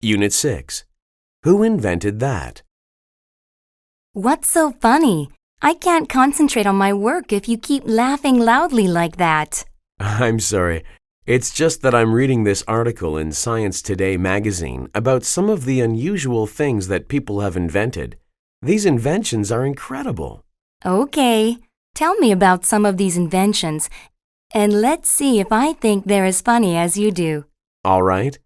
Unit 6. Who invented that? What's so funny? I can't concentrate on my work if you keep laughing loudly like that. I'm sorry. It's just that I'm reading this article in Science Today magazine about some of the unusual things that people have invented. These inventions are incredible. Okay, tell me about some of these inventions, and let's see if I think they're as funny as you do. All right.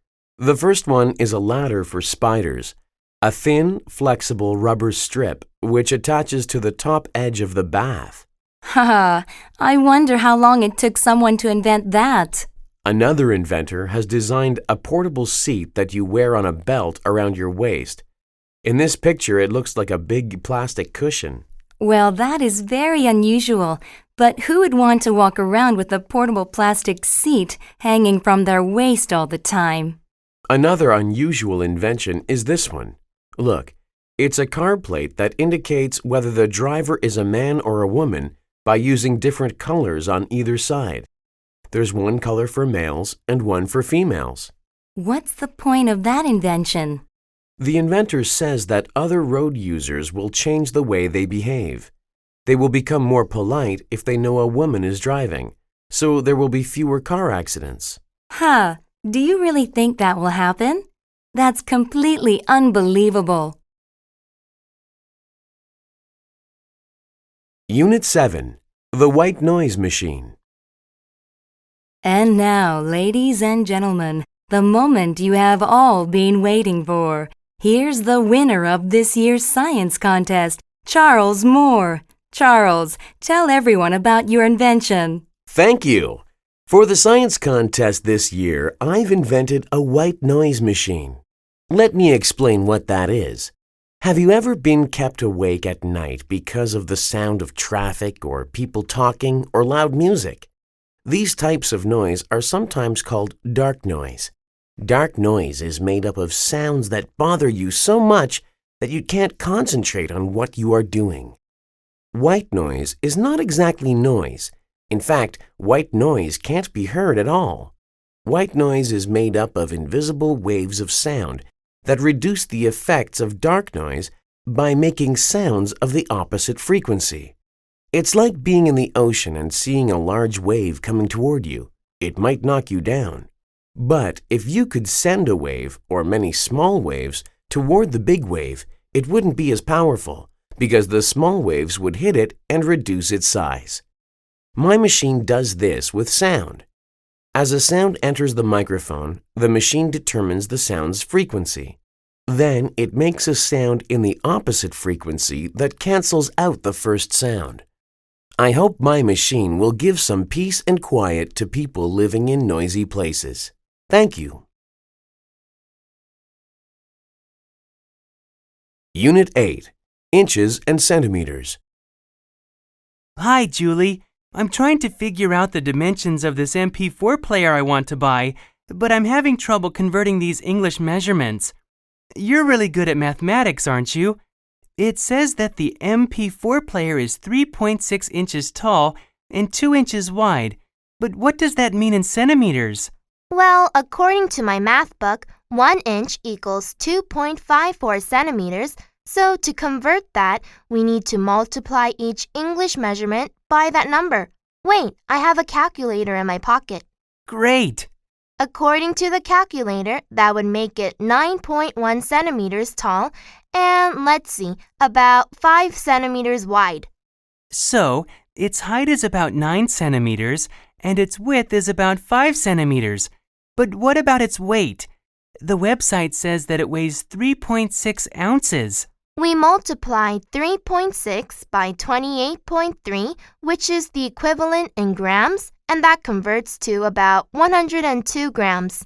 The first one is a ladder for spiders, a thin, flexible rubber strip which attaches to the top edge of the bath. Haha, I wonder how long it took someone to invent that. Another inventor has designed a portable seat that you wear on a belt around your waist. In this picture, it looks like a big plastic cushion. Well, that is very unusual, but who would want to walk around with a portable plastic seat hanging from their waist all the time? Another unusual invention is this one. Look, it's a car plate that indicates whether the driver is a man or a woman by using different colors on either side. There's one color for males and one for females. What's the point of that invention? The inventor says that other road users will change the way they behave. They will become more polite if they know a woman is driving, so there will be fewer car accidents. Huh, do you really think that will happen? That's completely unbelievable. Unit 7. The white noise machine. And now, ladies and gentlemen, the moment you have all been waiting for. Here's the winner of this year's science contest, Charles Moore. Charles, tell everyone about your invention. Thank you. For the science contest this year, I've invented a white noise machine. Let me explain what that is. Have you ever been kept awake at night because of the sound of traffic or people talking or loud music? These types of noise are sometimes called dark noise. Dark noise is made up of sounds that bother you so much that you can't concentrate on what you are doing. White noise is not exactly noise. In fact, white noise can't be heard at all. White noise is made up of invisible waves of sound that reduce the effects of dark noise by making sounds of the opposite frequency. It's like being in the ocean and seeing a large wave coming toward you. It might knock you down. But if you could send a wave, or many small waves, toward the big wave, it wouldn't be as powerful, because the small waves would hit it and reduce its size. My machine does this with sound. As a sound enters the microphone, the machine determines the sound's frequency. Then it makes a sound in the opposite frequency that cancels out the first sound. I hope my machine will give some peace and quiet to people living in noisy places. Thank you. Unit 8. Inches and centimeters. Hi, Julie. I'm trying to figure out the dimensions of this MP4 player I want to buy, but I'm having trouble converting these English measurements. You're really good at mathematics, aren't you? It says that the MP4 player is 3.6 inches tall and 2 inches wide, but what does that mean in centimeters? Well, according to my math book, 1 inch equals 2.54 centimeters, so to convert that, we need to multiply each English measurement by that number. Wait, I have a calculator in my pocket. Great! According to the calculator, that would make it 9.1 centimeters tall and, let's see, about 5 centimeters wide. So, its height is about 9 centimeters and its width is about 5 centimeters. But what about its weight? The website says that it weighs 3.6 ounces. We multiply 3.6 by 28.3, which is the equivalent in grams, and that converts to about 102 grams.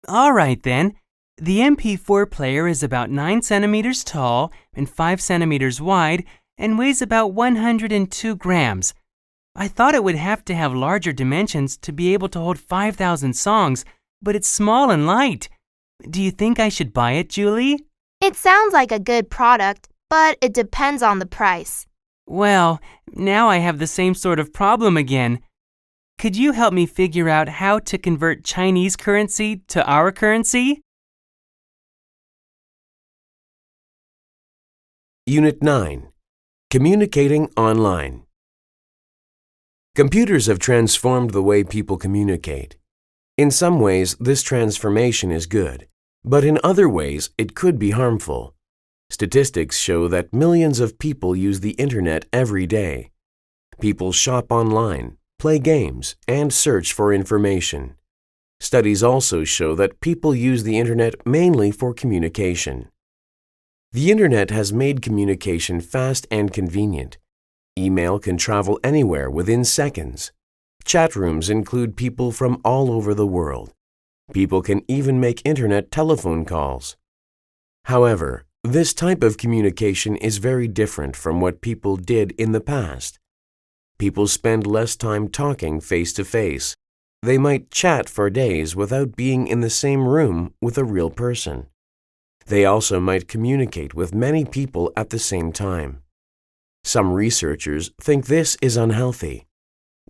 All right then. The MP4 player is about 9 centimeters tall and 5 centimeters wide and weighs about 102 grams. I thought it would have to have larger dimensions to be able to hold 5,000 songs, but it's small and light. Do you think I should buy it, Julie? It sounds like a good product, but it depends on the price. Well, now I have the same sort of problem again. Could you help me figure out how to convert Chinese currency to our currency? Unit 9. Communicating Online. Computers have transformed the way people communicate. In some ways, this transformation is good, but in other ways, it could be harmful. Statistics show that millions of people use the Internet every day. People shop online, play games, and search for information. Studies also show that people use the Internet mainly for communication. The Internet has made communication fast and convenient. Email can travel anywhere within seconds. Chat rooms include people from all over the world. People can even make Internet telephone calls. However, this type of communication is very different from what people did in the past. People spend less time talking face-to-face. They might chat for days without being in the same room with a real person. They also might communicate with many people at the same time. Some researchers think this is unhealthy.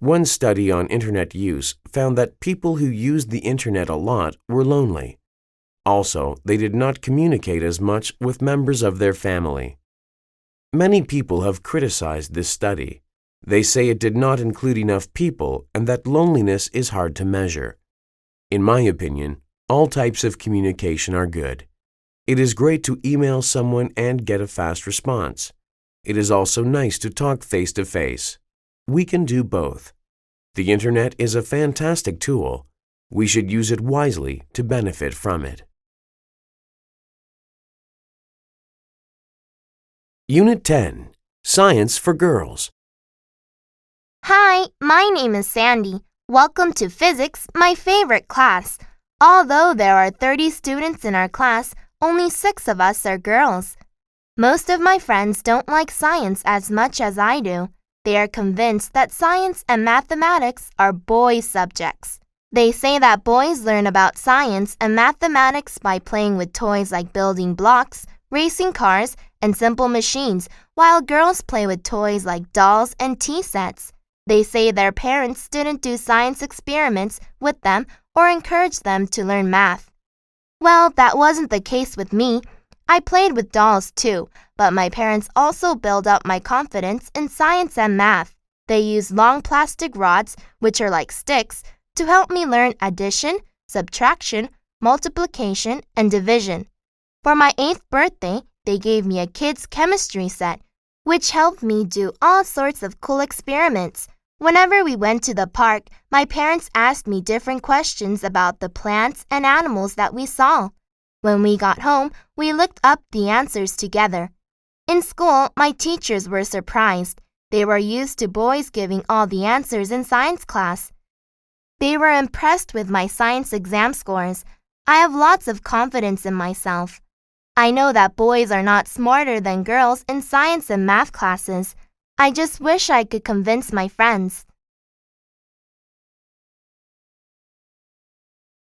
One study on Internet use found that people who used the Internet a lot were lonely. Also, they did not communicate as much with members of their family. Many people have criticized this study. They say it did not include enough people and that loneliness is hard to measure. In my opinion, all types of communication are good. It is great to email someone and get a fast response. It is also nice to talk face-to-face. We can do both. The Internet is a fantastic tool. We should use it wisely to benefit from it. Unit 10. Science for Girls. Hi, my name is Sandy. Welcome to Physics, my favorite class. Although there are 30 students in our class, only 6 of us are girls. Most of my friends don't like science as much as I do. They are convinced that science and mathematics are boys' subjects. They say that boys learn about science and mathematics by playing with toys like building blocks, racing cars, and simple machines, while girls play with toys like dolls and tea sets. They say their parents didn't do science experiments with them or encourage them to learn math. Well, that wasn't the case with me. I played with dolls too, but my parents also built up my confidence in science and math. They used long plastic rods, which are like sticks, to help me learn addition, subtraction, multiplication, and division. For my 8th birthday, they gave me a kids' chemistry set, which helped me do all sorts of cool experiments. Whenever we went to the park, my parents asked me different questions about the plants and animals that we saw. When we got home, we looked up the answers together. In school, my teachers were surprised. They were used to boys giving all the answers in science class. They were impressed with my science exam scores. I have lots of confidence in myself. I know that boys are not smarter than girls in science and math classes. I just wish I could convince my friends.